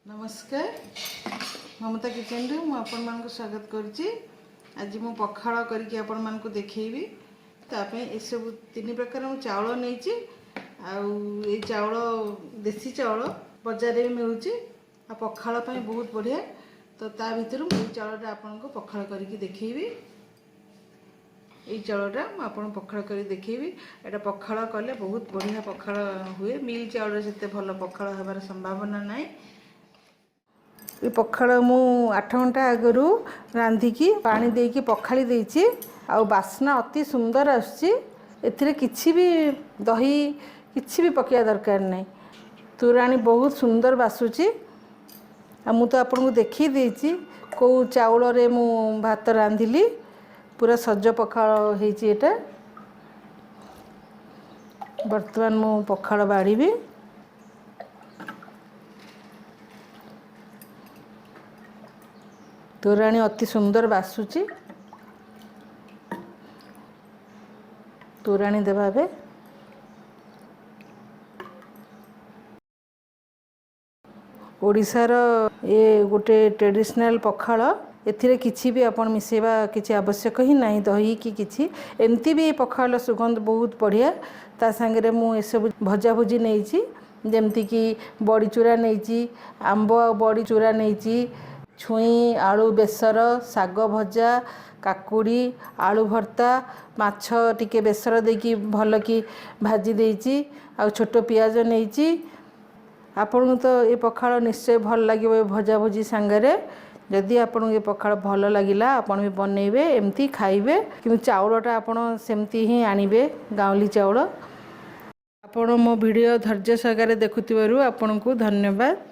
नमस्कार ममता किचन रे आपण मानक स्वागत करुच्ची। आज मु पखाड़ करके आपण मानक देखैबी। तापे ए सब तीन प्रकार मु चावल नैची ए चावल देसी चावल बाजार में मिलूची आ पखाड़ पई बहुत बढ़िया। तो ता भीतर मु चावलटा आपण को पखाड़ करके देखैबी। ये चावलटा मु आपण पखाड़ कर देखैबी। एटा पखाड़ कले बहुत बढ़िया पखाड़ हुए। मिल चावल जते भल पखाड़ होबार संभावना नाही। ये पखाड़ मु 8 घंटा आगु रांधिकी पानी देकी पखाड़ी देछि। आ बास्ना अति सुंदर आछि। एथिरे किछि भी दही किछि भी पकिया दरकार नहीं। तुराणी बहुत सुंदर बासुची। आ मु तो आपन को देखि देछि को चावल रे मु भात रांधिली। पूरा सज पखाड़ हेछि। एटा वर्तमान मु पखाड़ बाड़ीबी। तोराणी अति सुंदर बासुची। तोराणी देवा बे ओडिशार ये गोटे ट्रेडिशनल पखाड़। एथिरे किछि भी आपण मिसेबा किछि आवश्यक ही नहीं। दही कि किछि एमती भी पखाड़ सुगंध बहुत बढ़िया। ता संगे मु ए सब भजा भुजी नैची जेमती कि बड़ी चूरा नैची, आंब बड़ी चूरा नैची, छुई आलू बेसर, साग भजा, काकुड़ी आलू भर्ता, माछ टिके बेसर देकी भल कि भाजी देइची। आ छोट पियाज नैची। आपन तो ये पखाड़ निश्चय भल लगे भजा भुजी संगे। जदि आपन ये पखाड़ भल लगिला आपन भी बनइबे एमती खाइबे। कि चाउलटा आपन सेमती ही आनिबे गाँवली चाउल। आपन मो वीडियो धैर्य सहकारे देखुथिबारु आपन को धन्यवाद।